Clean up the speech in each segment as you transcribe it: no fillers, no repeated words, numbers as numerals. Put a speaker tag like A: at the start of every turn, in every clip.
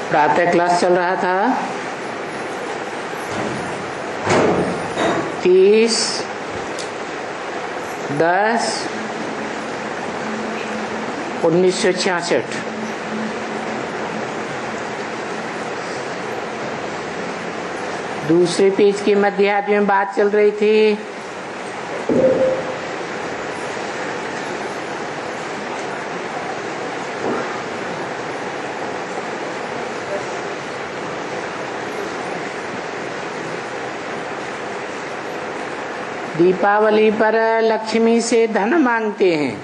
A: प्रातः क्लास चल रहा था 30/10/1966। दूसरे पेज के मध्यार्ध में बात चल रही थी दीपावली पर लक्ष्मी से धन मांगते हैं।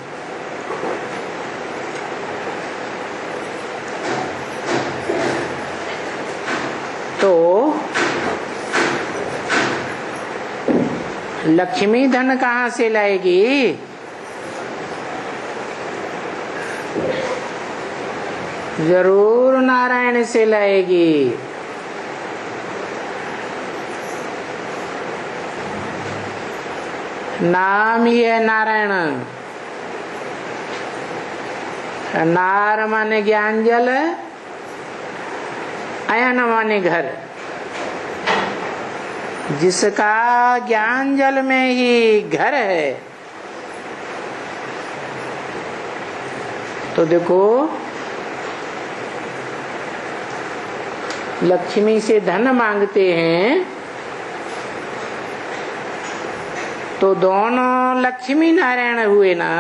A: तो लक्ष्मी धन कहाँ से लाएगी? जरूर नारायण से लाएगी। नाम ही है नारायण। नार माने ज्ञान जल, अयन माने घर। जिसका ज्ञान जल में ही घर है, तो देखो लक्ष्मी से धन मांगते हैं तो दोनों लक्ष्मी नारायण हुए ना।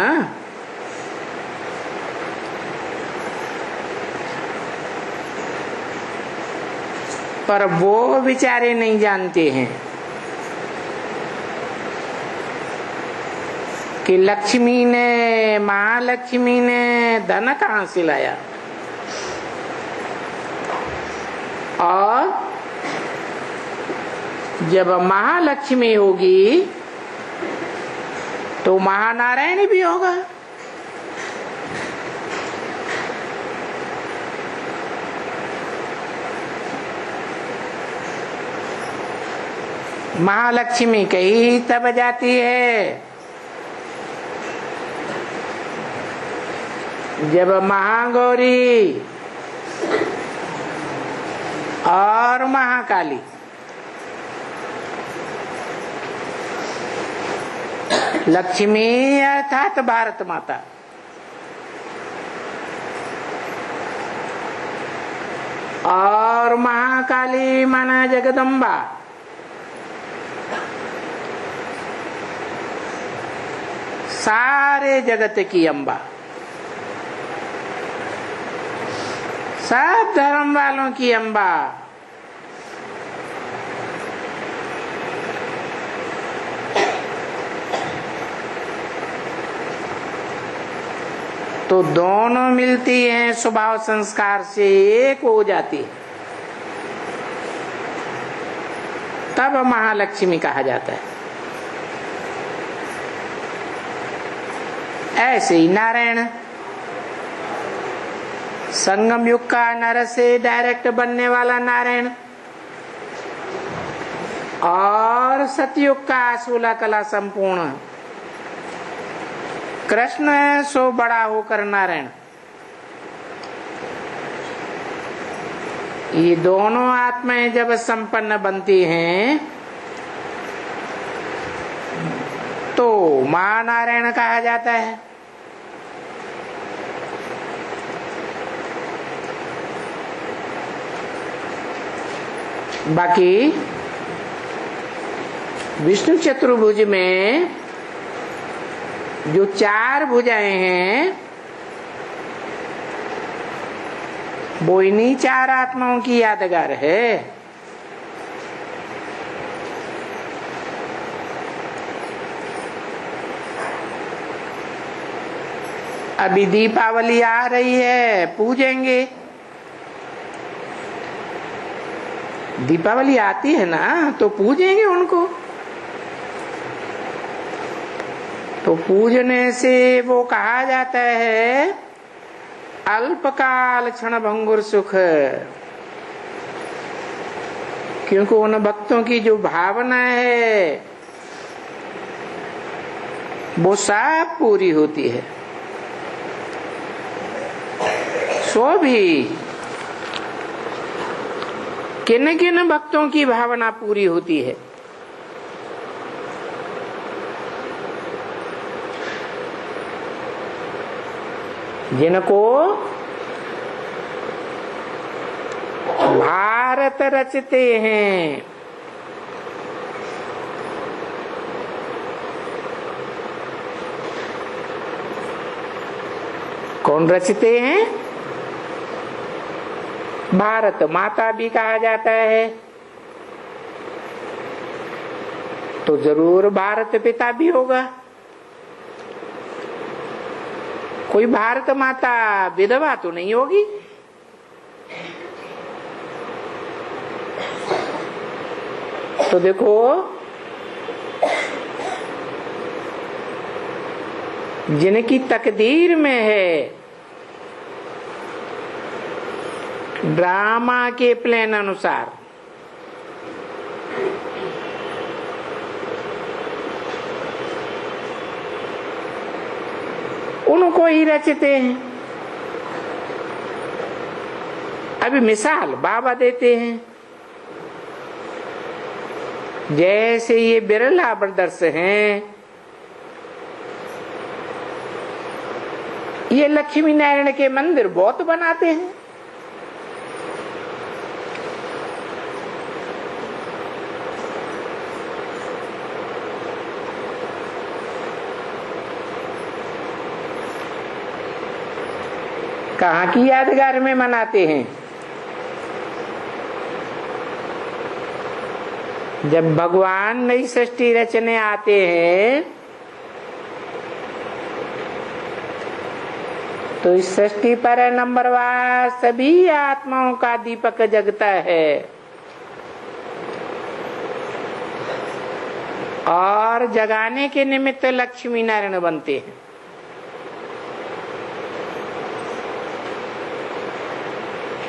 A: पर वो बेचारे नहीं जानते हैं कि लक्ष्मी ने, महालक्ष्मी ने धन कहाँ से लाया। और जब महालक्ष्मी होगी तो महानारायण भी होगा। महालक्ष्मी कहीं तब जाती है जब महागौरी और महाकाली लक्ष्मी अर्थात भारत माता और महाकाली माना जगदम्बा, सारे जगत की अम्बा, सब धर्म वालों की अम्बा। तो दोनों मिलती हैं, स्वभाव संस्कार से एक हो जाती है, तब महालक्ष्मी कहा जाता है। ऐसे ही नारायण संगम युग का नर से डायरेक्ट बनने वाला नारायण और सतयुग का 16 कला संपूर्ण कृष्ण सो बड़ा होकर नारायण। ये दोनों आत्माएं जब संपन्न बनती हैं तो महानारायण कहा जाता है। बाकी विष्णु चतुर्भुज में जो 4 भुजाएं हैं वो इन्हीं 4 आत्माओं की यादगार है। अभी दीपावली आ रही है, पूजेंगे। दीपावली आती है ना तो पूजेंगे उनको। तो पूजने से वो कहा जाता है अल्पकाल क्षण भंगुर सुख, क्योंकि उन भक्तों की जो भावना है वो सब पूरी होती है। सो भी किन किन भक्तों की भावना पूरी होती है? जिनको भारत रचते हैं, कौन रचते हैं? भारत माता भी कहा जाता है, तो जरूर भारत पिता भी होगा। कोई भारत माता विधवा तो नहीं होगी। तो देखो, जिनकी तकदीर में है, ड्रामा के प्लान अनुसार, उनको ही रचते हैं। अभी मिसाल बाबा देते हैं, जैसे ये बिरला ब्रदर्स हैं, ये लक्ष्मी नारायण के मंदिर बहुत बनाते हैं। कहाँ की यादगार में मनाते हैं? जब भगवान नई सृष्टि रचने आते हैं, तो इस सृष्टि पर नंबरवार सभी आत्माओं का दीपक जगता है, और जगाने के निमित्त लक्ष्मी नारायण बनते हैं।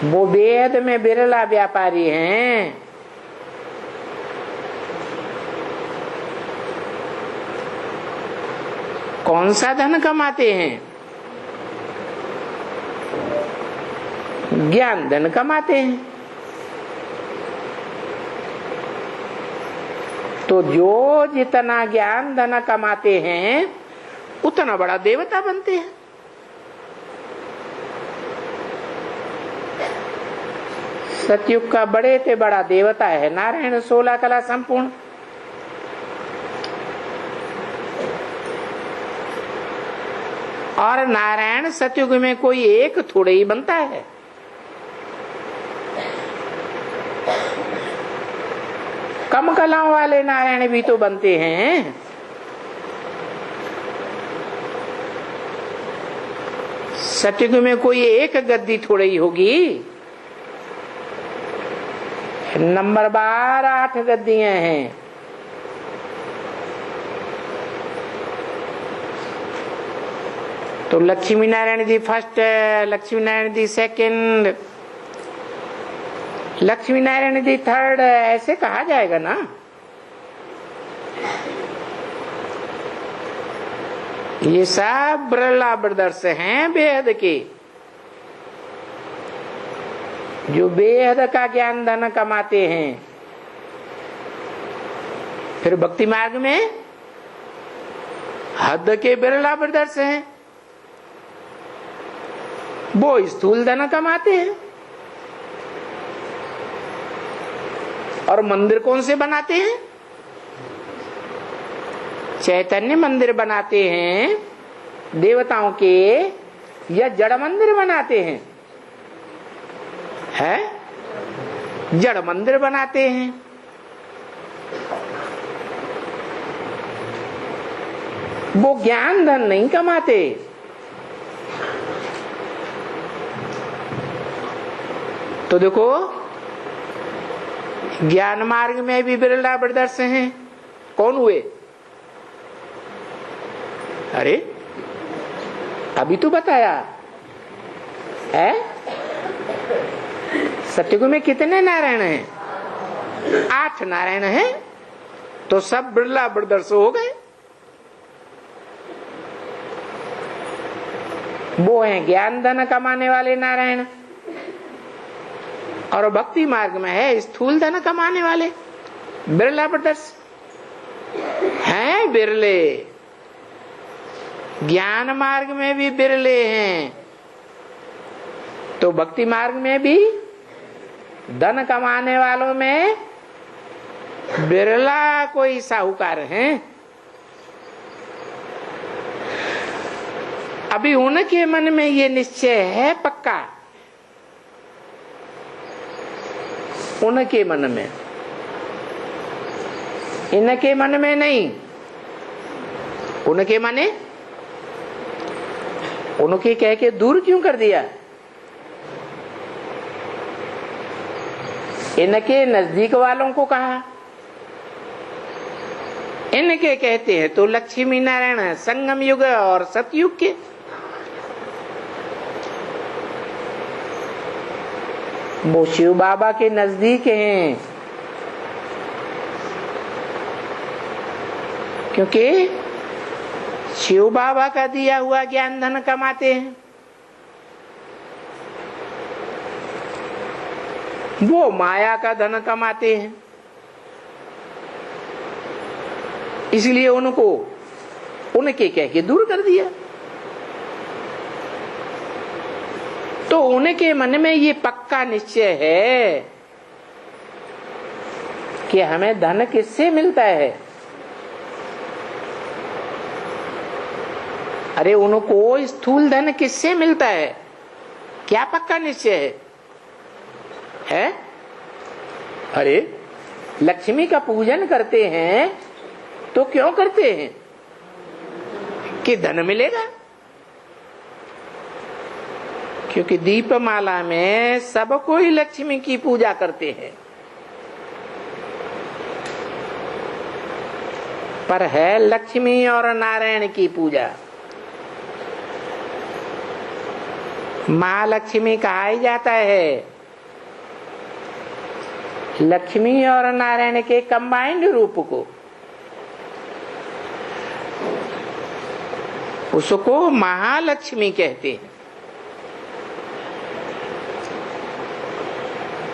A: वो वेद में बिरला व्यापारी हैं। कौन सा धन कमाते हैं? ज्ञान धन कमाते हैं। तो जो जितना ज्ञान धन कमाते हैं, उतना बड़ा देवता बनते हैं। सतयुग का बड़े से बड़ा देवता है नारायण, 16 कला संपूर्ण। और नारायण सतयुग में कोई एक थोड़े ही बनता है। कम कलाओं वाले नारायण भी तो बनते हैं। सतयुग में कोई एक गद्दी थोड़ी ही होगी। नंबर 8 गद्दियां हैं। तो Lakshmi Narayan ji first, Lakshmi Narayan ji second, Lakshmi Narayan ji third, ऐसे कहा जाएगा ना। ये सब बिरला ब्रदर्स हैं बेहद के, जो बेहद का ज्ञान धन कमाते हैं। फिर भक्ति मार्ग में हद के बिरला ब्रदर्स हैं, वो स्थूल धन कमाते हैं। और मंदिर कौन से बनाते हैं? चैतन्य मंदिर बनाते हैं देवताओं के, या जड़ मंदिर बनाते हैं? है जड़ मंदिर बनाते हैं। वो ज्ञान धन नहीं कमाते। तो देखो, ज्ञान मार्ग में भी बिरला ब्रदर्स हैं। कौन हुए? अरे अभी तो बताया है। सतयुग में कितने नारायण हैं? 8 नारायण हैं। तो सब बिरला ब्रदर्स हो गए। वो हैं ज्ञान धन कमाने वाले नारायण। और भक्ति मार्ग में है स्थूल धन कमाने वाले बिरला ब्रदर्स हैं, बिरले। ज्ञान मार्ग में भी बिरले हैं, तो भक्ति मार्ग में भी धन कमाने वालों में बिरला कोई साहूकार हैं। अभी उनके मन में ये निश्चय है पक्का, उनके मन में, इनके मन में नहीं। उनके माने उनके कह के दूर क्यों कर दिया? इनके नजदीक वालों को कहा। इनके कहते हैं तो लक्ष्मी नारायण संगम युग और सतयुग के। वो शिव बाबा के नजदीक हैं, क्योंकि शिव बाबा का दिया हुआ ज्ञान धन कमाते हैं। वो माया का धन कमाते हैं, इसलिए उनको उनके कह के दूर कर दिया। तो उनके मन में ये पक्का निश्चय है कि हमें धन किससे मिलता है। अरे उनको स्थूल धन किससे मिलता है? क्या पक्का निश्चय है? अरे लक्ष्मी का पूजन करते हैं तो क्यों करते हैं? कि धन मिलेगा। क्योंकि दीपमाला में सब कोई लक्ष्मी की पूजा करते हैं, पर है लक्ष्मी और नारायण की पूजा। महालक्ष्मी कहा ही जाता है लक्ष्मी और नारायण के कंबाइंड रूप को, उसको महालक्ष्मी कहते हैं।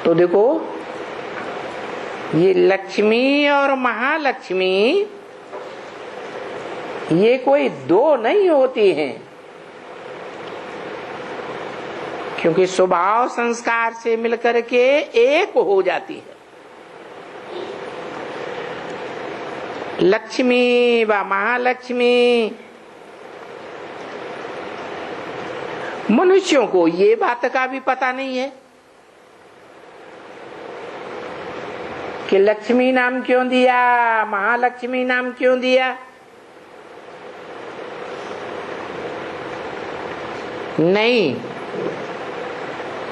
A: तो देखो ये लक्ष्मी और महालक्ष्मी ये कोई दो नहीं होती हैं, क्योंकि स्वभाव संस्कार से मिलकर के एक हो जाती है। लक्ष्मी व महालक्ष्मी। मनुष्यों को ये बात का भी पता नहीं है कि लक्ष्मी नाम क्यों दिया, महालक्ष्मी नाम क्यों दिया। नहीं,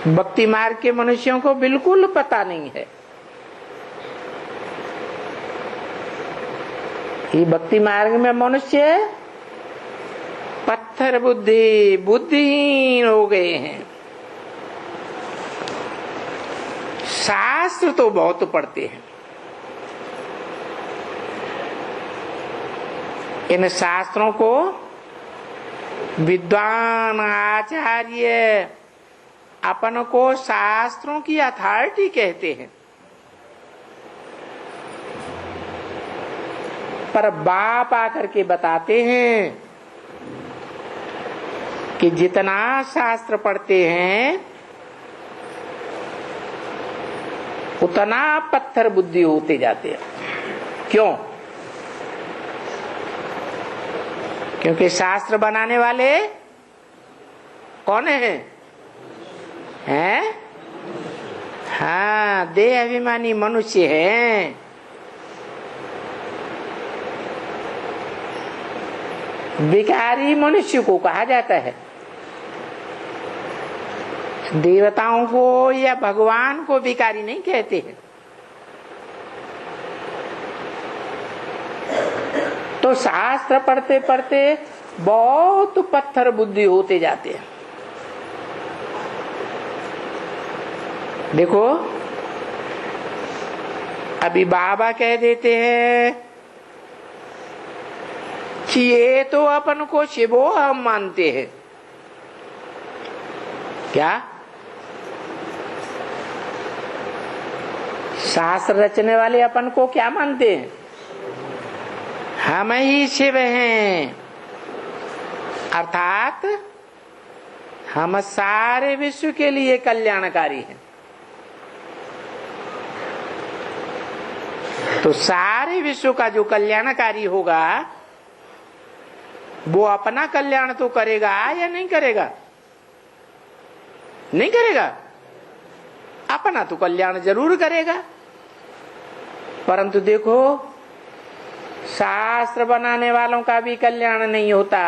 A: भक्ति मार्ग के मनुष्यों को बिल्कुल पता नहीं है। ये भक्ति मार्ग में मनुष्य पत्थर बुद्धि, बुद्धिहीन हो गए हैं। शास्त्र तो बहुत पढ़ते हैं, इन शास्त्रों को विद्वान आचार्य अपन को शास्त्रों की अथॉरिटी कहते हैं, पर बाप आकर के बताते हैं कि जितना शास्त्र पढ़ते हैं उतना पत्थर बुद्धि होते जाते हैं। क्यों? क्योंकि शास्त्र बनाने वाले कौन हैं? हैं? हाँ, देह अभिमानी मनुष्य हैं। विकारी मनुष्य को कहा जाता है। देवताओं को या भगवान को विकारी नहीं कहते हैं। तो शास्त्र पढ़ते पढ़ते बहुत पत्थर बुद्धि होते जाते हैं। देखो अभी बाबा कह देते हैं कि ये तो अपन को शिवो हम मानते हैं। क्या? शास्त्र रचने वाले अपन को क्या मानते हैं? हम ही शिव हैं, अर्थात हम सारे विश्व के लिए कल्याणकारी हैं। तो सारे विश्व का जो कल्याणकारी होगा वो अपना कल्याण तो करेगा या नहीं करेगा? नहीं करेगा। अपना तो कल्याण जरूर करेगा, परंतु देखो शास्त्र बनाने वालों का भी कल्याण नहीं होता।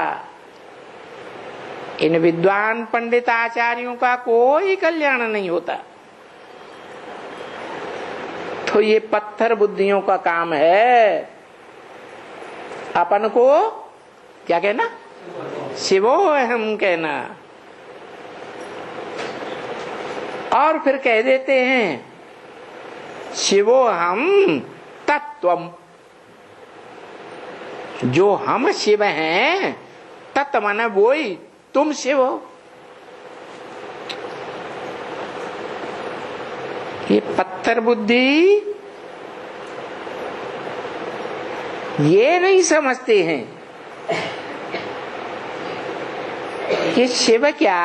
A: इन विद्वान पंडित आचार्यों का कोई कल्याण नहीं होता। तो ये पत्थर बुद्धियों का काम है अपन को क्या कहना? शिवो हम कहना। और फिर कह देते हैं शिवो हम तत्वम, जो हम शिव हैं, तत्व माने वो ही तुम शिव हो। ये पत्थर बुद्धि ये नहीं समझते हैं कि शिव क्या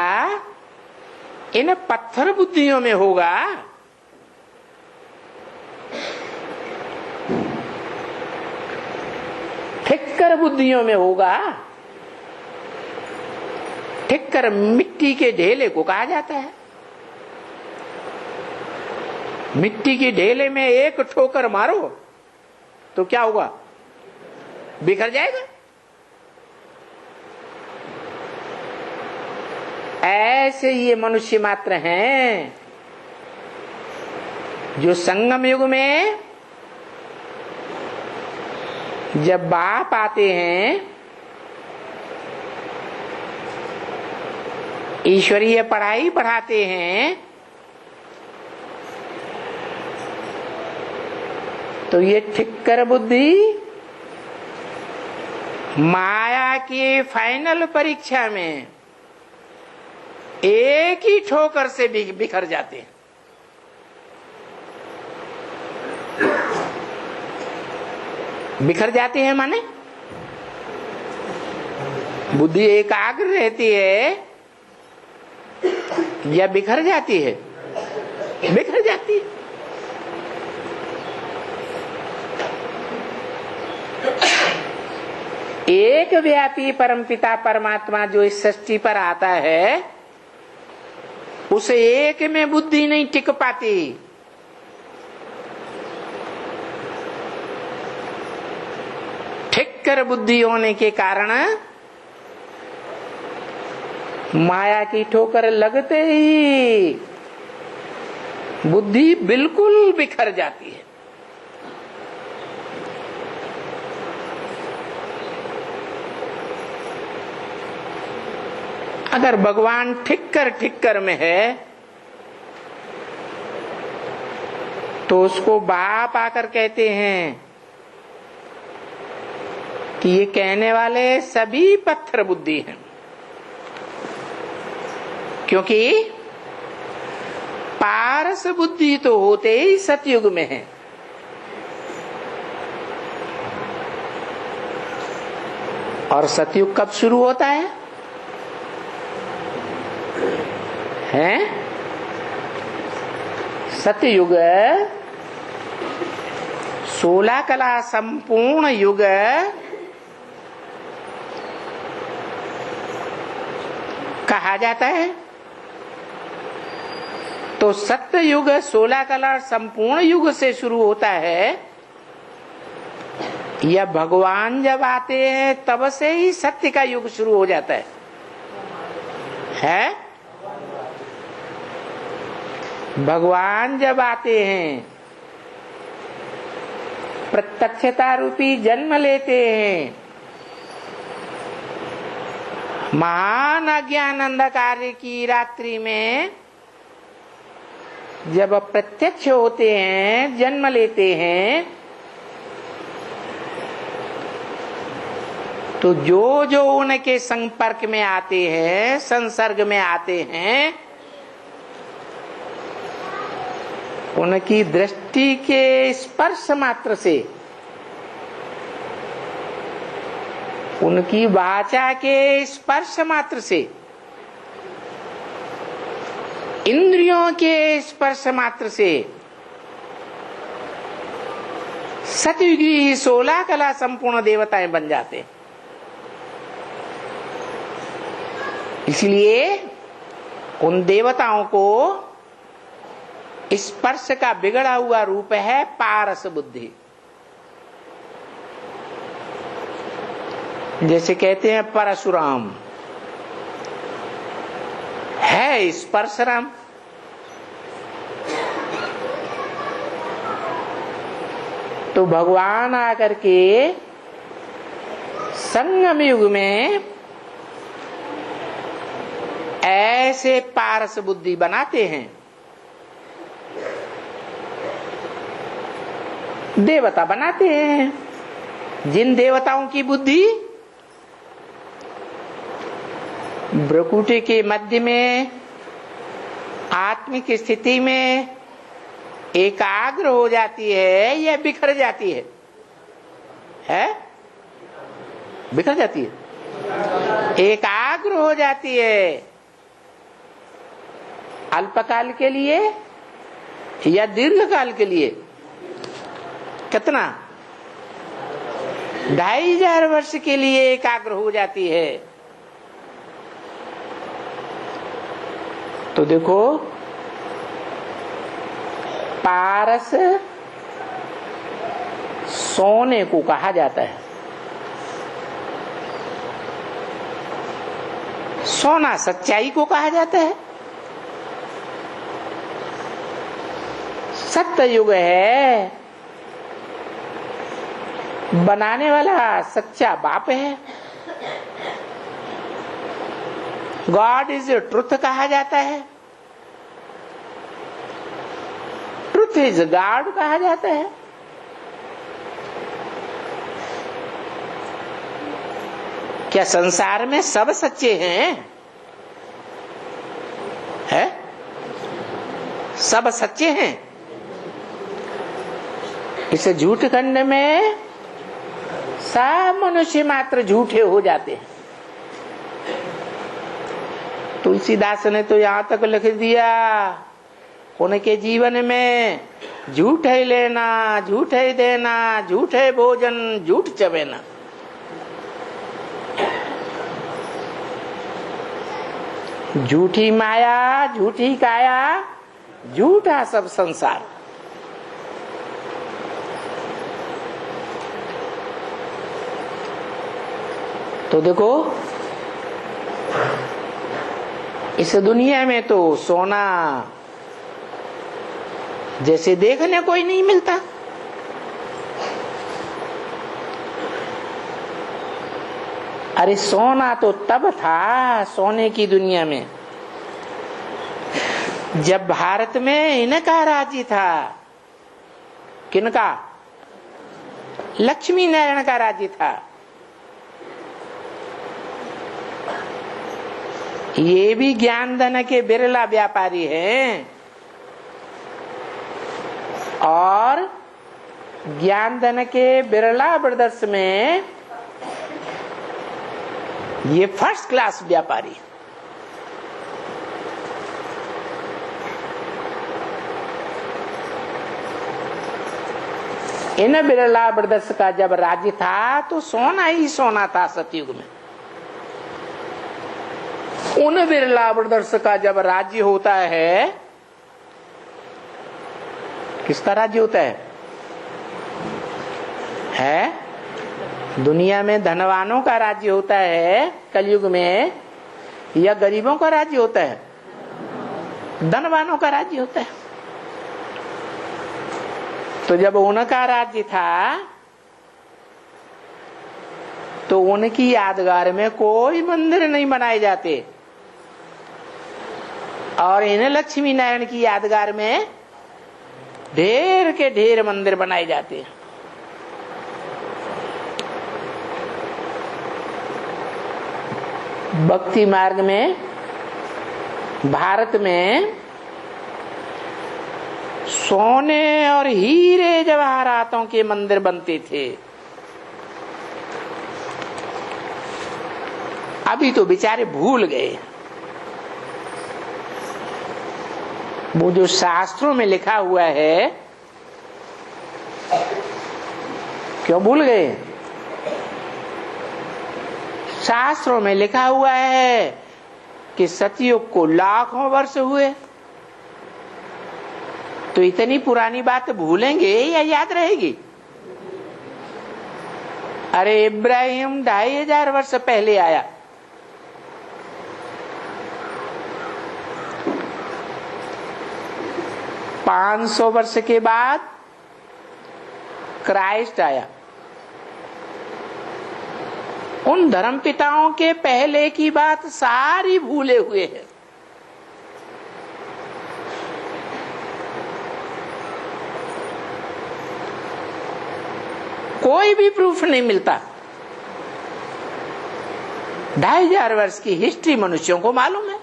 A: इन पत्थर बुद्धियों में होगा। ठिक्कर बुद्धियों में होगा। ठिक्कर मिट्टी के ढेले को कहा जाता है। मिट्टी के ढेले में एक ठोकर मारो तो क्या होगा? बिखर जाएगा। ऐसे ये मनुष्य मात्र हैं जो संगम युग में जब बाप आते हैं, ईश्वरीय पढ़ाई पढ़ाते हैं, तो ये ठिक्कर बुद्धि माया की फाइनल परीक्षा में एक ही ठोकर से बिखर जाते हैं। बिखर जाते हैं माने बुद्धि एकाग्र रहती है या बिखर जाती है? बिखर जाती है। एक व्यापी परमपिता परमात्मा जो इस सृष्टि पर आता है, उस एक में बुद्धि नहीं टिक पाती। ठिक्कर बुद्धि होने के कारण माया की ठोकर लगते ही बुद्धि बिल्कुल बिखर जाती है। अगर भगवान ठिक्कर ठिक्कर में है तो उसको बाप आकर कहते हैं कि ये कहने वाले सभी पत्थर बुद्धि हैं, क्योंकि पारस बुद्धि तो होते ही सतयुग में है। और सतयुग कब शुरू होता है? सतयुग 16 कला संपूर्ण युग कहा जाता है। तो सत्य युग 16 कला संपूर्ण युग से शुरू होता है। यह भगवान जब आते हैं तब से ही सत्य का युग शुरू हो जाता है? भगवान जब आते हैं, प्रत्यक्षता रूपी जन्म लेते हैं, महान अज्ञान अंधकार की रात्रि में जब प्रत्यक्ष होते हैं, जन्म लेते हैं, तो जो जो उनके संपर्क में आते हैं, संसर्ग में आते हैं, उनकी दृष्टि के स्पर्श मात्र से, उनकी वाचा के स्पर्श मात्र से, इंद्रियों के स्पर्श मात्र से सतयुगी 16 कला संपूर्ण देवताएं बन जाते हैं। इसलिए उन देवताओं को स्पर्श का बिगड़ा हुआ रूप है पारस बुद्धि। जैसे कहते हैं परशुराम है स्पर्शराम। तो भगवान आकर के संगम युग में ऐसे पारस बुद्धि बनाते हैं, देवता बनाते हैं। जिन देवताओं की बुद्धि भ्रकुटी के मध्य में आत्मिक स्थिति में एकाग्र हो जाती है या बिखर जाती है? बिखर जाती है, एकाग्र हो जाती है अल्पकाल के लिए या दीर्घ काल के लिए। कितना? 2500 वर्ष के लिए एकाग्र हो जाती है। तो देखो, पारस सोने को कहा जाता है। सोना सच्चाई को कहा जाता है। सत्य युग है, बनाने वाला सच्चा बाप है। गॉड इज ट्रुथ कहा जाता है, ट्रुथ इज गॉड कहा जाता है। क्या संसार में सब सच्चे हैं? है? सब सच्चे हैं? इस झूठ खंड में सब मनुष्य मात्र झूठे हो जाते हैं। तुलसीदास ने तो यहां तक लिख दिया, उनके जीवन में झूठ है लेना, झूठ है देना, झूठ है भोजन, झूठ चबेना। झूठी माया, झूठी काया, झूठा सब संसार। तो देखो, इस दुनिया में तो सोना जैसे देखने कोई नहीं मिलता। अरे सोना तो तब था, सोने की दुनिया में, जब भारत में इनका राज्य था। किनका? लक्ष्मी नारायण का राज्य था। ये भी ज्ञान धन के बिरला व्यापारी हैं और ज्ञान धन के बिरला ब्रदर्स में ये फर्स्ट क्लास व्यापारी। इन बिरला ब्रदर्स का जब राज्य था तो सोना ही सोना था सतयुग में। उन बिरला ब्रदर्स का जब राज्य होता है, किसका राज्य होता है? दुनिया में धनवानों का राज्य होता है कलयुग में, या गरीबों का राज्य होता है? धनवानों का राज्य होता है। तो जब उनका राज्य था तो उनकी यादगार में कोई मंदिर नहीं बनाए जाते, और इन लक्ष्मी नारायण की यादगार में ढेर के ढेर मंदिर बनाए जाते हैं। भक्ति मार्ग में भारत में सोने और हीरे जवाहरातों के मंदिर बनते थे। अभी तो बेचारे भूल गए। वो जो शास्त्रों में लिखा हुआ है, क्यों भूल गए? शास्त्रों में लिखा हुआ है कि सतयुग को लाखों वर्ष हुए। तो इतनी पुरानी बात भूलेंगे या याद रहेगी? अरे इब्राहिम 2500 वर्ष पहले आया। पांच 500 वर्ष के बाद क्राइस्ट आया। उन धर्म पिताओं के पहले की बात सारी भूले हुए हैं। कोई भी प्रूफ नहीं मिलता। 2500 वर्ष की हिस्ट्री मनुष्यों को मालूम है।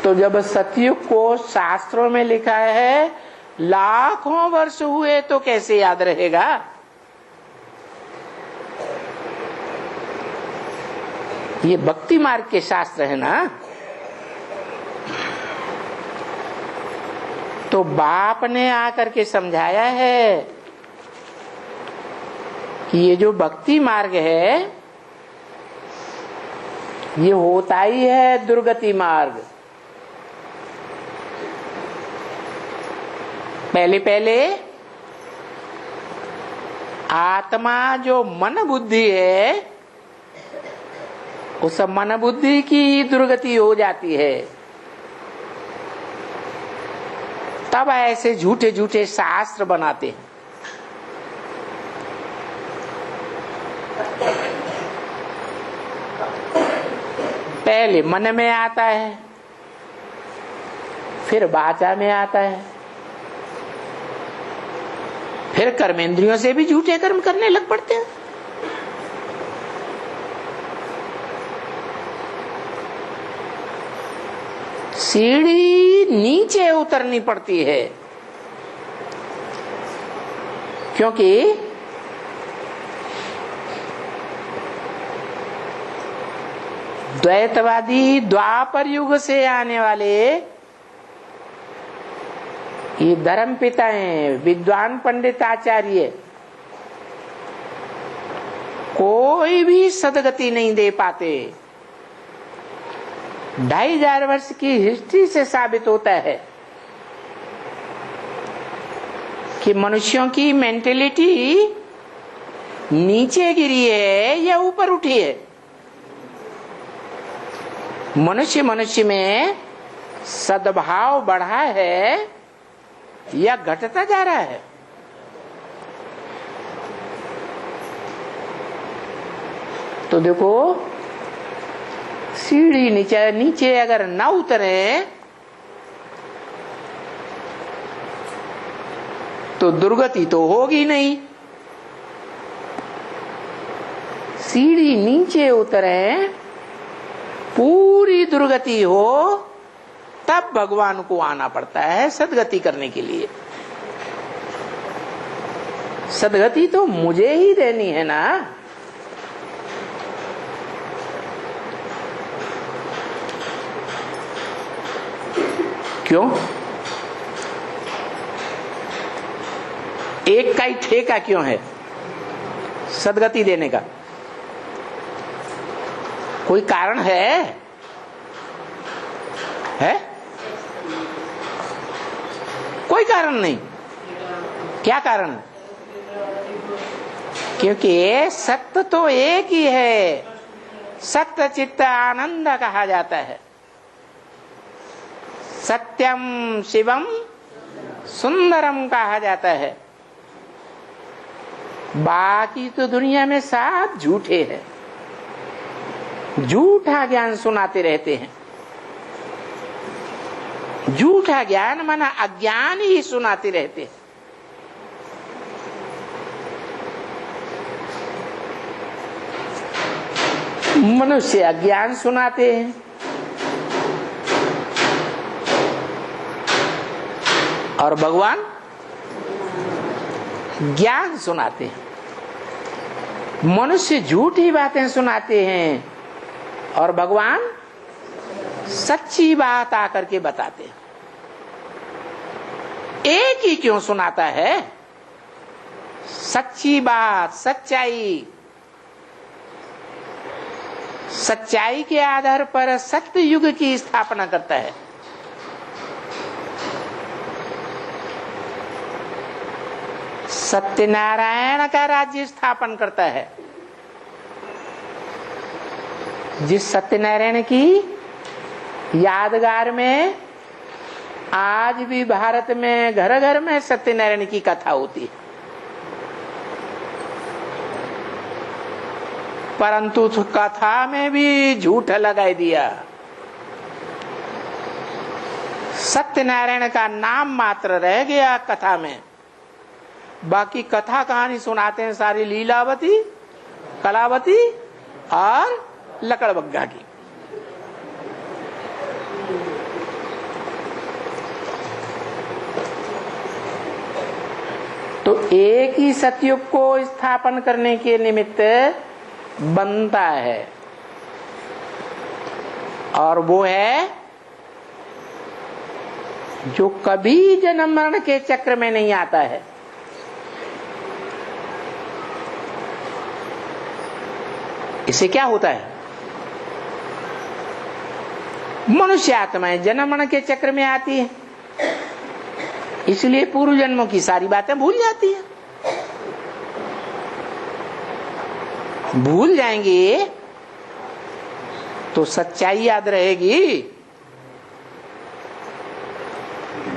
A: तो जब सतयुग को शास्त्रों में लिखा है लाखों वर्ष हुए, तो कैसे याद रहेगा? ये भक्ति मार्ग के शास्त्र है ना। तो बाप ने आकर के समझाया है कि ये जो भक्ति मार्ग है ये होता ही है दुर्गति मार्ग। पहले पहले आत्मा जो मन बुद्धि है, उस मन बुद्धि की दुर्गति हो जाती है। तब ऐसे झूठे झूठे शास्त्र बनाते हैं। पहले मन में आता है, फिर वाचा में आता है, फिर कर्मेंद्रियों से भी झूठे कर्म करने लग पड़ते हैं। सीढ़ी नीचे उतरनी पड़ती है, क्योंकि द्वैतवादी द्वापर युग से आने वाले ये धर्म पिता हैं, विद्वान पंडित आचार्य, कोई भी सदगति नहीं दे पाते। 2500 वर्ष की हिस्ट्री से साबित होता है कि मनुष्यों की मेंटेलिटी नीचे गिरी है या ऊपर उठी है। मनुष्य मनुष्य में सद्भाव बढ़ा है या घटता जा रहा है? तो देखो, सीढ़ी नीचे नीचे अगर ना उतरे तो दुर्गति तो होगी नहीं। सीढ़ी नीचे उतरे, पूरी दुर्गति हो, तब भगवान को आना पड़ता है सदगति करने के लिए। सदगति तो मुझे ही देनी है ना। क्यों? एक का ही ठेका क्यों है सदगति देने का? कोई कारण है? कोई कारण नहीं। क्या कारण? क्योंकि सत्य तो एक ही है। सत्य चित्त आनंद कहा जाता है। सत्यम शिवम सुंदरम कहा जाता है। बाकी तो दुनिया में सब झूठे हैं, झूठा ज्ञान सुनाते रहते हैं। झूठा ज्ञान माना अज्ञान ही सुनाते रहते हैं। मनुष्य अज्ञान सुनाते हैं, और भगवान ज्ञान सुनाते हैं। मनुष्य झूठी बातें सुनाते हैं और भगवान सच्ची बात आकर के बताते हैं। एक ही क्यों सुनाता है? सच्ची बात, सच्चाई। सच्चाई के आधार पर सत्य युग की स्थापना करता है। सत्यनारायण का राज्य स्थापन करता है। जिस सत्यनारायण की यादगार में आज भी भारत में घर घर में सत्यनारायण की कथा होती है, परंतु कथा में भी झूठ लगाई दिया। सत्यनारायण का नाम मात्र रह गया कथा में, बाकी कथा कहानी सुनाते हैं सारी लीलावती, कलावती और लकड़बग्गा की। तो एक ही सतयुग को स्थापन करने के निमित्त बनता है और वो है जो कभी जन्म मरण के चक्र में नहीं आता है। इससे क्या होता है? मनुष्य आत्माएं जन्म मरण के चक्र में आती है, इसलिए पूर्व जन्मों की सारी बातें भूल जाती है। भूल जाएंगे तो सच्चाई याद रहेगी।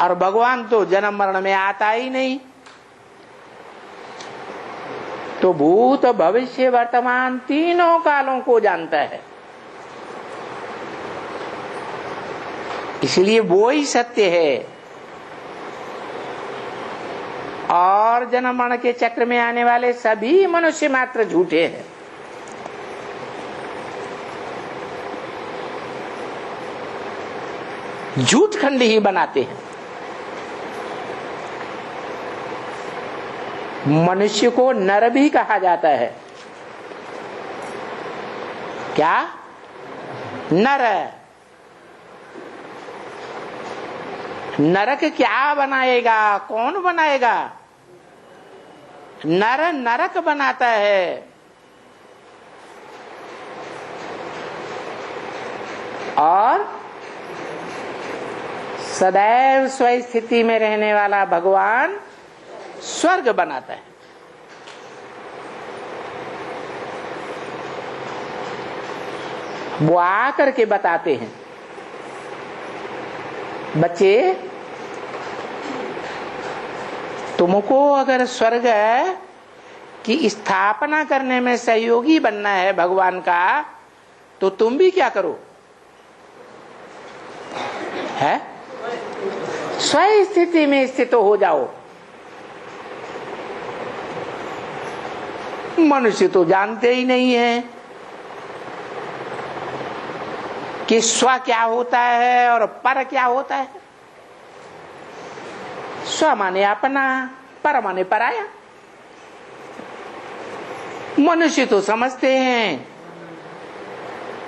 A: और भगवान तो जन्म मरण में आता ही नहीं, तो भूत भविष्य वर्तमान तीनों कालों को जानता है। इसलिए वो ही सत्य है और जन्म मरण के चक्र में आने वाले सभी मनुष्य मात्र झूठे हैं। झूठ खंड ही बनाते हैं। मनुष्य को नर भी कहा जाता है। क्या? नर। नरक क्या बनाएगा? कौन बनाएगा? नर नरक बनाता है। और सदैव स्वस्थिति में रहने वाला भगवान स्वर्ग बनाता है। वो आकर के बताते हैं, बच्चे तुमको अगर स्वर्ग की स्थापना करने में सहयोगी बनना है भगवान का, तो तुम भी क्या करो? है स्वस्थिति में स्थित हो जाओ। मनुष्य तो जानते ही नहीं है कि स्व क्या होता है और पर क्या होता है। स्व माने अपना, पर माने पराया। मनुष्य तो समझते हैं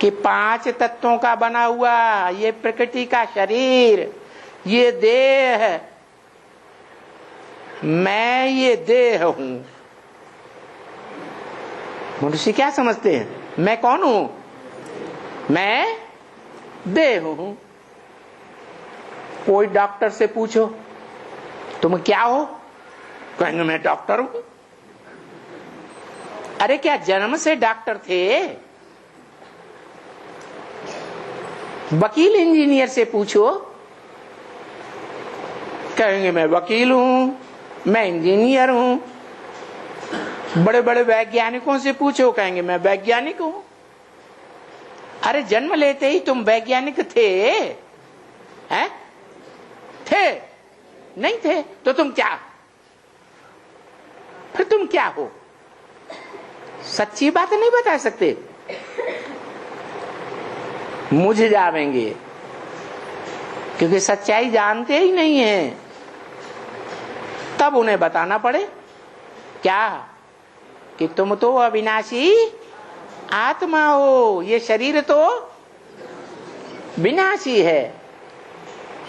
A: कि 5 तत्वों का बना हुआ ये प्रकृति का शरीर, ये देह, मैं ये देह हूं। मनुष्य क्या समझते हैं? मैं कौन हूं? मैं देह हूं। कोई डॉक्टर से पूछो तुम क्या हो, कहेंगे मैं डॉक्टर हूं। अरे क्या जन्म से डॉक्टर थे? वकील इंजीनियर से पूछो, कहेंगे मैं वकील हूं, मैं इंजीनियर हूं। बड़े बड़े वैज्ञानिकों से पूछो, कहेंगे मैं वैज्ञानिक हूं। अरे जन्म लेते ही तुम वैज्ञानिक थे? हैं? थे? नहीं थे तो तुम क्या? फिर तुम क्या हो? सच्ची बात नहीं बता सकते, मुझे जावेंगे, क्योंकि सच्चाई जानते ही नहीं है। तब उन्हें बताना पड़े क्या कि तुम तो अविनाशी आत्मा हो, ये शरीर तो विनाशी है।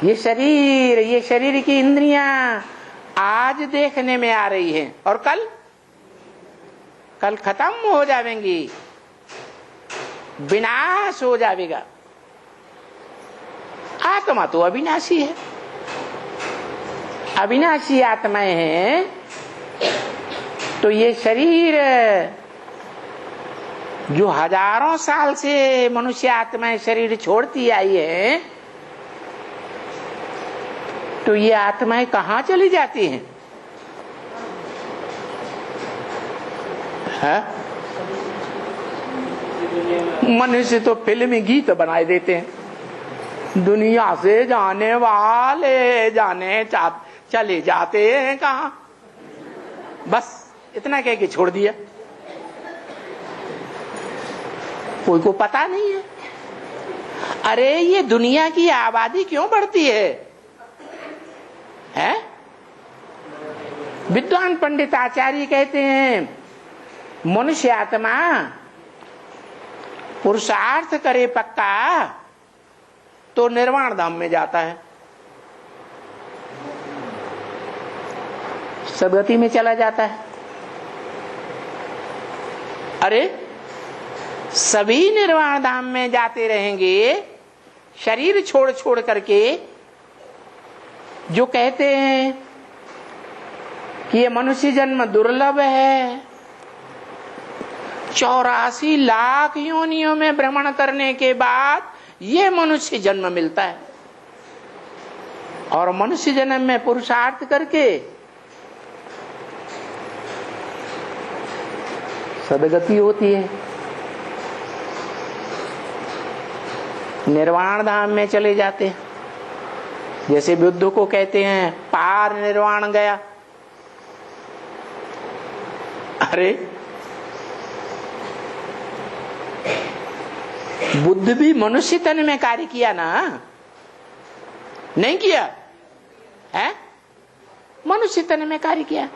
A: ये शरीर की इंद्रियां आज देखने में आ रही हैं और कल खत्म हो जाएंगी, विनाश हो जाएगा। आत्मा तो अविनाशी है, अविनाशी आत्माएं हैं। तो ये शरीर जो हजारों साल से मनुष्य आत्माएं शरीर छोड़ती आई है, तो ये आत्माएं कहां चली जाती हैं? मनुष्य तो फिल्मी गीत बनाए देते हैं, दुनिया से जाने वाले चले जाते हैं कहां, बस इतना कह के छोड़ दिया। कोई को पता नहीं है। अरे ये दुनिया की आबादी क्यों बढ़ती है? विद्वान पंडित आचार्य कहते हैं मनुष्य आत्मा पुरुषार्थ करे पक्का तो निर्वाण धाम में जाता है, सदगति में चला जाता है। अरे सभी निर्वाण धाम में जाते रहेंगे, शरीर छोड़ छोड़ करके। जो कहते हैं कि ये मनुष्य जन्म दुर्लभ है, 84 लाख योनियों में भ्रमण करने के बाद ये मनुष्य जन्म मिलता है, और मनुष्य जन्म में पुरुषार्थ करके सदगति होती है, निर्वाण धाम में चले जाते हैं। जैसे बुद्ध को कहते हैं पार निर्वाण गया। अरे बुद्ध भी मनुष्य तन में कार्य किया ना, नहीं किया है? मनुष्य तन में कार्य किया।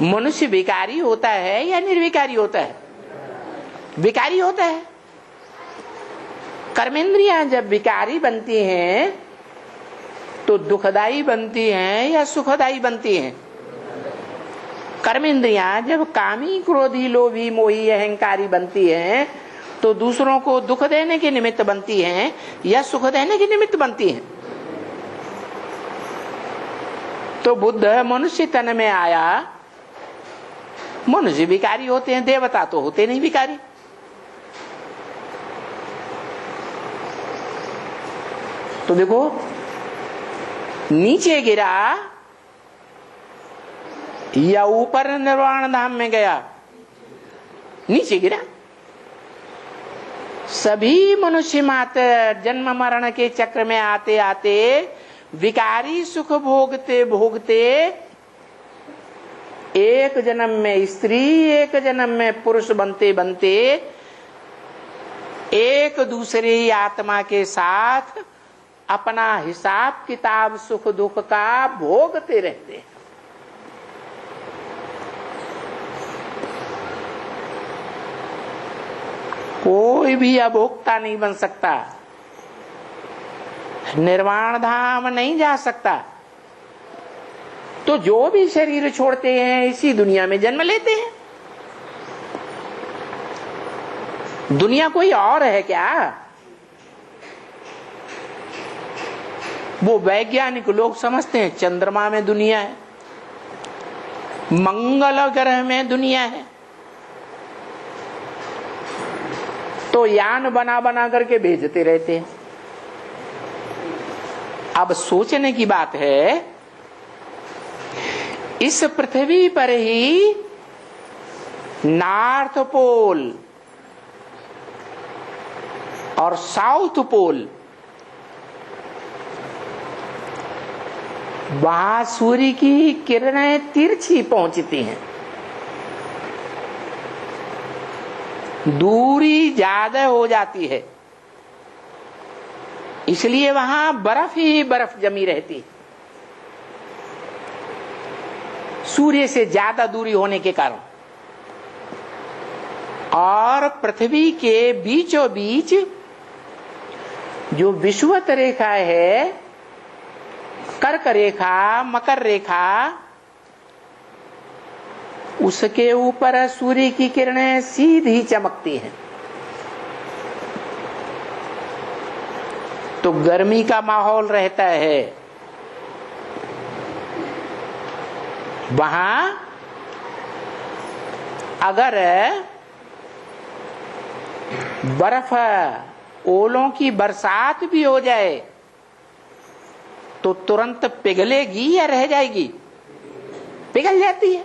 A: मनुष्य विकारी होता है या निर्विकारी होता है? विकारी होता है। कर्मेंद्रियां जब विकारी बनती हैं तो दुखदाई बनती हैं या सुखदाई बनती हैं? कर्मेंद्रियां जब कामी क्रोधी लोभी मोही अहंकारी बनती हैं तो दूसरों को दुख देने के निमित्त बनती हैं या सुख देने के निमित्त बनती हैं? तो बुद्ध मनुष्य तन में आया। मनुष्य विकारी होते हैं, देवता तो होते नहीं विकारी। तो देखो नीचे गिरा या ऊपर निर्वाण धाम में गया? नीचे गिरा। सभी मनुष्य मात्र जन्म मरण के चक्र में आते आते विकारी सुख भोगते भोगते एक जन्म में स्त्री एक जन्म में पुरुष बनते बनते एक दूसरे आत्मा के साथ अपना हिसाब किताब सुख दुख का भोगते रहते हैं। कोई भी अभोक्ता नहीं बन सकता, निर्वाण धाम नहीं जा सकता। तो जो भी शरीर छोड़ते हैं इसी दुनिया में जन्म लेते हैं। दुनिया कोई और है क्या? वो वैज्ञानिक लोग समझते हैं चंद्रमा में दुनिया है, मंगल ग्रह में दुनिया है। तो यान बना बना करके भेजते रहते हैं। अब सोचने की बात है, इस पृथ्वी पर ही नॉर्थ पोल और साउथ पोल, वहां सूर्य की किरणें तिरछी पहुंचती हैं, दूरी ज्यादा हो जाती है, इसलिए वहां बर्फ ही बर्फ जमी रहती। सूर्य से ज्यादा दूरी होने के कारण, और पृथ्वी के बीचों बीच जो विषुवत रेखा है, कर्क रेखा, मकर रेखा, उसके ऊपर सूर्य की किरणें सीधी चमकती हैं। तो गर्मी का माहौल रहता है। वहां अगर बर्फ, ओलों की बरसात भी हो जाए तो तुरंत पिघलेगी या रह जाएगी? पिघल जाती है।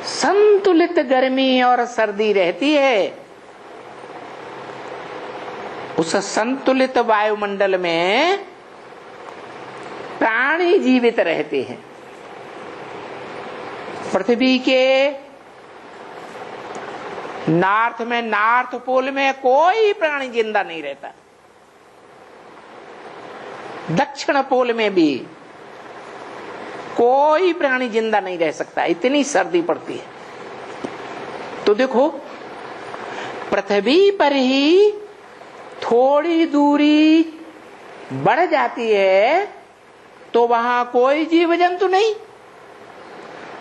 A: संतुलित गर्मी और सर्दी रहती है। उस संतुलित वायुमंडल में प्राणी जीवित रहते हैं। पृथ्वी के नॉर्थ में, नॉर्थ पोल में कोई प्राणी जिंदा नहीं रहता। दक्षिण पोल में भी कोई प्राणी जिंदा नहीं रह सकता, इतनी सर्दी पड़ती है। तो देखो, पृथ्वी पर ही थोड़ी दूरी बढ़ जाती है तो वहां कोई जीव जंतु नहीं।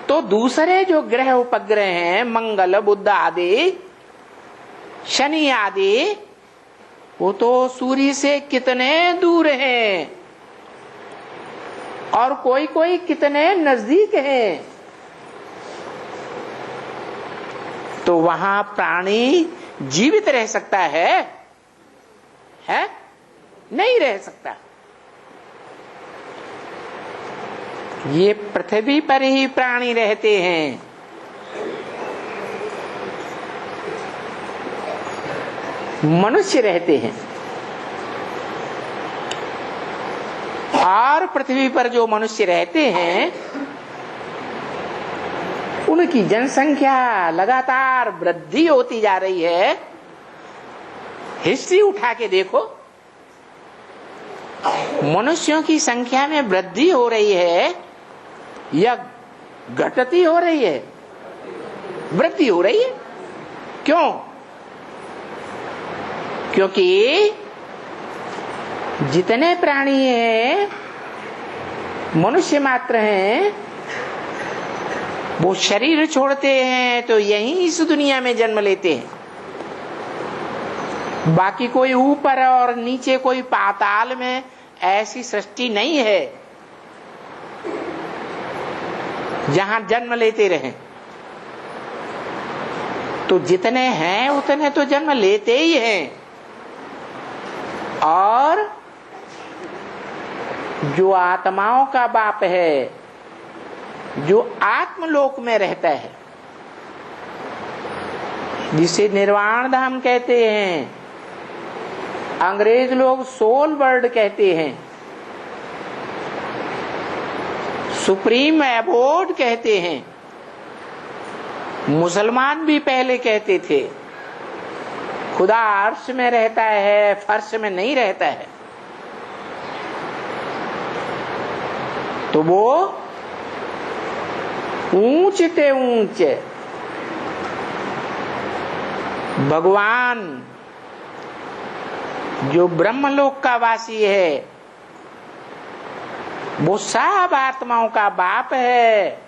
A: तो दूसरे जो ग्रह उपग्रह हैं, मंगल, बुध आदि, शनि आदि, वो तो सूर्य से कितने दूर हैं और कोई कोई कितने नजदीक हैं। तो वहां प्राणी जीवित रह सकता है? नहीं रह सकता। ये पृथ्वी पर ही प्राणी रहते हैं। मनुष्य रहते हैं। और पृथ्वी पर जो मनुष्य रहते हैं उनकी जनसंख्या लगातार वृद्धि होती जा रही है। हिस्ट्री उठा के देखो, मनुष्यों की संख्या में वृद्धि हो रही है या घटती हो रही है? वृद्धि हो रही है। क्यों? क्योंकि जितने प्राणी हैं, मनुष्य मात्र हैं, वो शरीर छोड़ते हैं तो यहीं इस दुनिया में जन्म लेते हैं। बाकी कोई ऊपर और नीचे, कोई पाताल में ऐसी सृष्टि नहीं है जहां जन्म लेते रहें। तो जितने हैं उतने तो जन्म लेते ही हैं। और जो आत्माओं का बाप है, जो आत्मलोक में रहता है, जिसे निर्वाण धाम कहते हैं, अंग्रेज लोग सोल वर्ल्ड कहते हैं, सुप्रीम एबोर्ड कहते हैं, मुसलमान भी पहले कहते थे। खुदा अर्श में रहता है, फर्श में नहीं रहता है। तो वो ऊंच ते ऊंच भगवान जो ब्रह्मलोक का वासी है, वो सब आत्माओं का बाप है।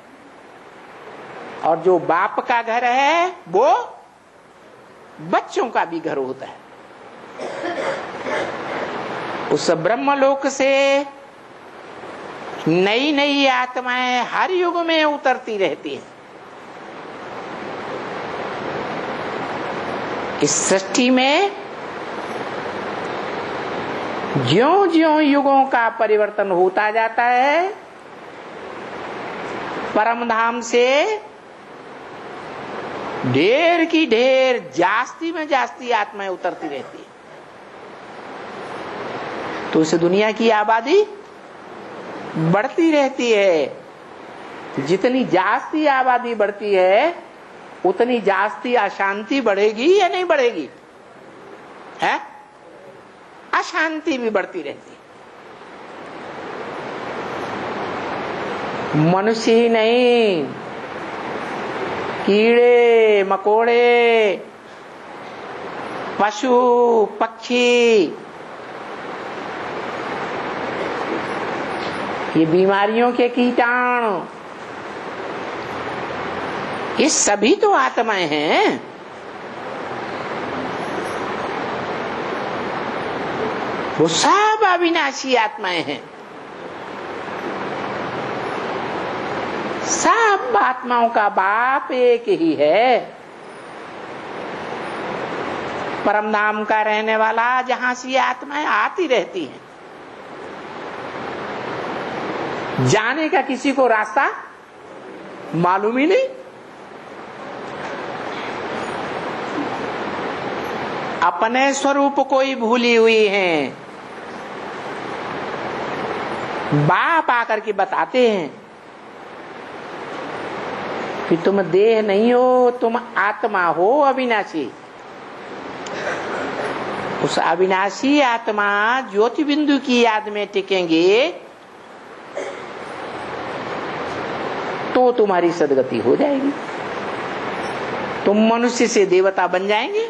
A: और जो बाप का घर है वो बच्चों का भी घर होता है। उस ब्रह्मलोक से नई नई आत्माएं हर युग में उतरती रहती हैं। इस सृष्टि में ज्यों ज्यों युगों का परिवर्तन होता जाता है, परम धाम से ढेर की ढेर, जास्ती में जास्ती आत्माएं उतरती रहती है। तो इस दुनिया की आबादी बढ़ती रहती है। जितनी जास्ती आबादी बढ़ती है उतनी जास्ती अशांति बढ़ेगी या नहीं बढ़ेगी? है? अशांति भी बढ़ती रहती है। मनुष्य ही नहीं, कीड़े मकोड़े, पशु पक्षी, ये बीमारियों के कीटाणु, ये सभी तो आत्माएं हैं। वो सब अविनाशी आत्माएं हैं। सब आत्माओं का बाप एक ही है, परम धाम का रहने वाला, जहां से ये आत्माएं आती रहती हैं। जाने का किसी को रास्ता मालूम ही नहीं। अपने स्वरूप को ही भूली हुई हैं। बाप आकर के बताते हैं कि तुम देह नहीं हो, तुम आत्मा हो अविनाशी। उस अविनाशी आत्मा ज्योति बिंदु की याद में टिकेंगे तो तुम्हारी सदगति हो जाएगी, तुम मनुष्य से देवता बन जाएंगे।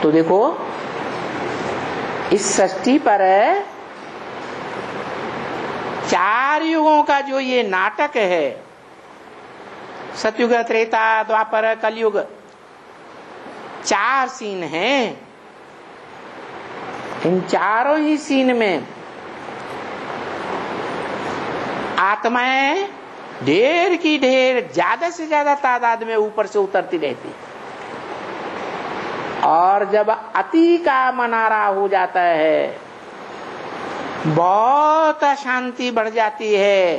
A: तो देखो, इस सृष्टि पर 4 युगों का जो ये नाटक है, सतयुग, त्रेता, द्वापर, कलयुग, 4 सीन हैं। इन चारों ही सीन में आत्माएं ढेर की ढेर, ज्यादा से ज्यादा तादाद में ऊपर से उतरती रहती, और जब अति का मनारा हो जाता है, बहुत अशांति बढ़ जाती है,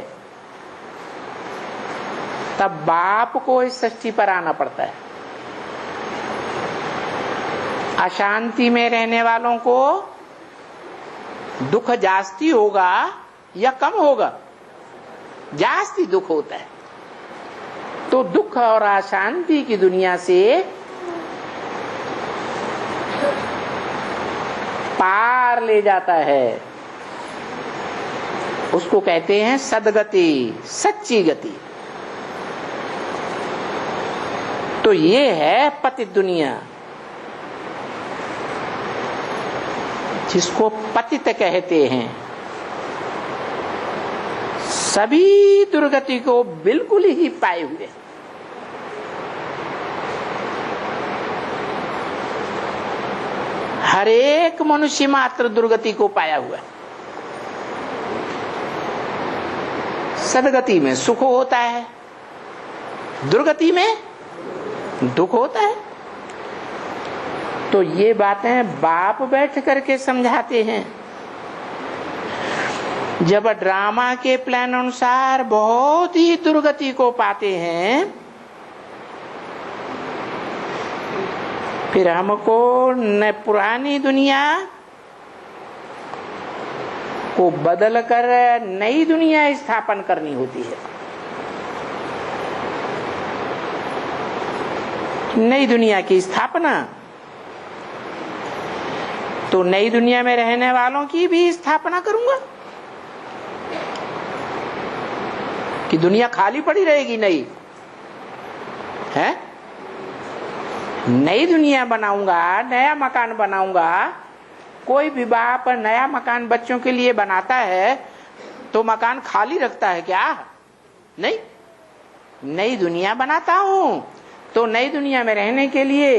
A: तब बाप को इस सृष्टि पर आना पड़ता है। अशांति में रहने वालों को दुख जास्ती होगा या कम होगा? जास्ती दुख होता है। तो दुख और अशांति की दुनिया से पार ले जाता है, उसको कहते हैं सदगति, सच्ची गति। तो ये है पतित दुनिया, जिसको पतित कहते हैं। सभी दुर्गति को बिल्कुल ही पाए हुए, हर एक मनुष्य मात्र दुर्गति को पाया हुआ है। सदगति में सुख होता है, दुर्गति में दुख होता है। तो ये बातें बाप बैठ करके समझाते हैं। जब ड्रामा के प्लान अनुसार बहुत ही दुर्गति को पाते हैं, फिर हमको न पुरानी दुनिया को बदल कर नई दुनिया स्थापन करनी होती है। नई दुनिया की स्थापना, तो नई दुनिया में रहने वालों की भी स्थापना करूंगा कि दुनिया खाली पड़ी रहेगी? नई है, नई दुनिया बनाऊंगा, नया मकान बनाऊंगा। कोई भी बाप नया मकान बच्चों के लिए बनाता है तो मकान खाली रखता है क्या? नहीं, नई दुनिया बनाता हूं तो नई दुनिया में रहने के लिए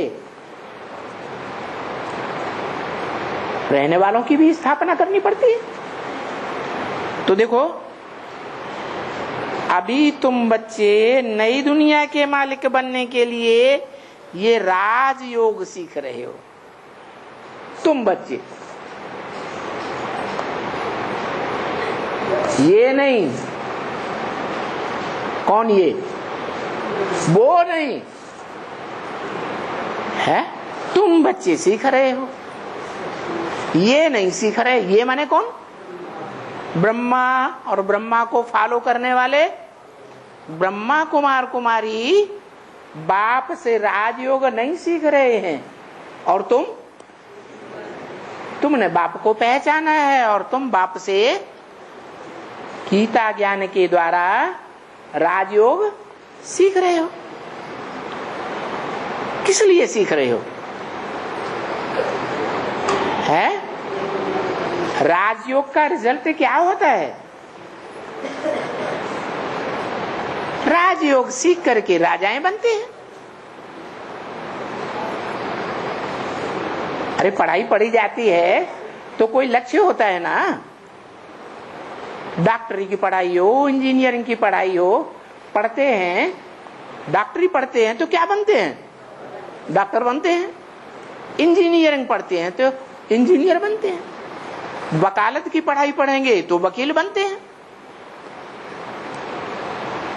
A: रहने वालों की भी स्थापना करनी पड़ती है। तो देखो, अभी तुम बच्चे नई दुनिया के मालिक बनने के लिए ये राजयोग सीख रहे हो। तुम बच्चे, ये नहीं, कौन ये, वो नहीं है, तुम बच्चे सीख रहे हो। ये नहीं सीख रहे। ये माने कौन? ब्रह्मा और ब्रह्मा को फॉलो करने वाले ब्रह्मा कुमार कुमारी बाप से राजयोग नहीं सीख रहे हैं। और तुम तुमने बाप को पहचाना है और तुम बाप से गीता ज्ञान के द्वारा राजयोग सीख रहे हो। किस लिए सीख रहे हो? है राजयोग का रिजल्ट क्या होता है? राजयोग सीख करके राजाएं बनते हैं। अरे पढ़ाई पढ़ी जाती है तो कोई लक्ष्य होता है ना। डॉक्टरी की पढ़ाई हो, इंजीनियरिंग की पढ़ाई हो, पढ़ते हैं, डॉक्टरी पढ़ते हैं तो क्या बनते हैं? डॉक्टर बनते हैं। इंजीनियरिंग पढ़ते हैं तो इंजीनियर बनते हैं। वकालत की पढ़ाई पढ़ेंगे तो वकील बनते हैं।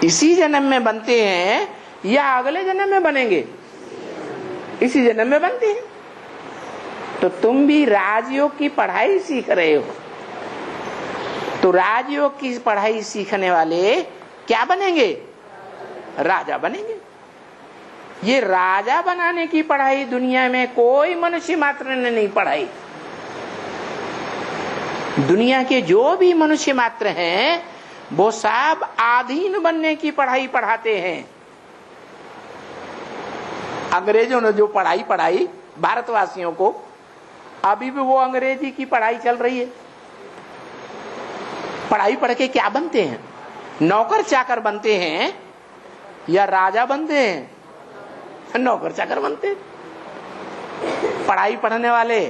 A: इसी जन्म में बनते हैं या अगले जन्म में बनेंगे? इसी जन्म में बनते हैं। तो तुम भी राजयोग की पढ़ाई सीख रहे हो। तो राजयोग की पढ़ाई सीखने वाले क्या बनेंगे? राजा बनेंगे। ये राजा बनाने की पढ़ाई दुनिया में कोई मनुष्य मात्र ने नहीं पढ़ाई। दुनिया के जो भी मनुष्य मात्र हैं वो सब अधीन बनने की पढ़ाई पढ़ाते हैं। अंग्रेजों ने जो पढ़ाई पढ़ाई भारतवासियों को, अभी भी वो अंग्रेजी की पढ़ाई चल रही है। पढ़ाई पढ़ के क्या बनते हैं? नौकर चाकर बनते हैं या राजा बनते हैं? नौकर चाकर बनते हैं। पढ़ाई पढ़ने वाले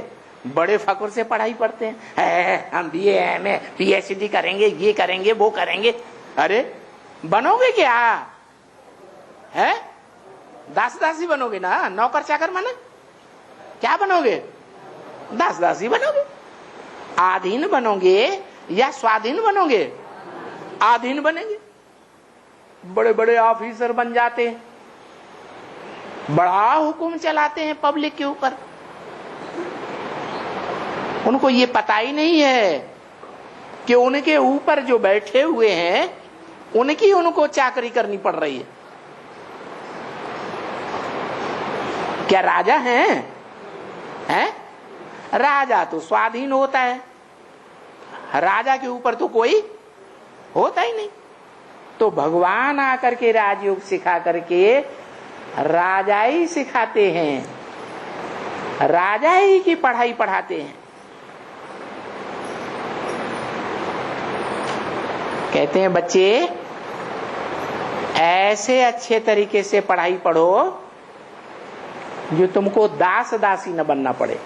A: बड़े फखर से पढ़ाई पढ़ते हैं। हम BA MA PhD करेंगे, ये करेंगे, वो करेंगे। अरे बनोगे क्या? है दास दासी बनोगे ना? नौकर चाकर माने क्या बनोगे? दास दासी बनोगे। आधीन बनोगे या स्वाधीन बनोगे? आधीन बनेंगे। बड़े बड़े ऑफिसर बन जाते हैं, बड़ा हुक्म चलाते हैं पब्लिक के ऊपर। उनको ये पता ही नहीं है कि उनके ऊपर जो बैठे हुए हैं उनकी उनको चाकरी करनी पड़ रही है। क्या राजा हैं? हैं? राजा तो स्वाधीन होता है, राजा के ऊपर तो कोई होता ही नहीं। तो भगवान आकर के राजयोग सिखा करके राजा ही सिखाते हैं, राजा ही की पढ़ाई पढ़ाते हैं। कहते हैं बच्चे ऐसे अच्छे तरीके से पढ़ाई पढ़ो जो तुमको दास दासी न बनना पड़े।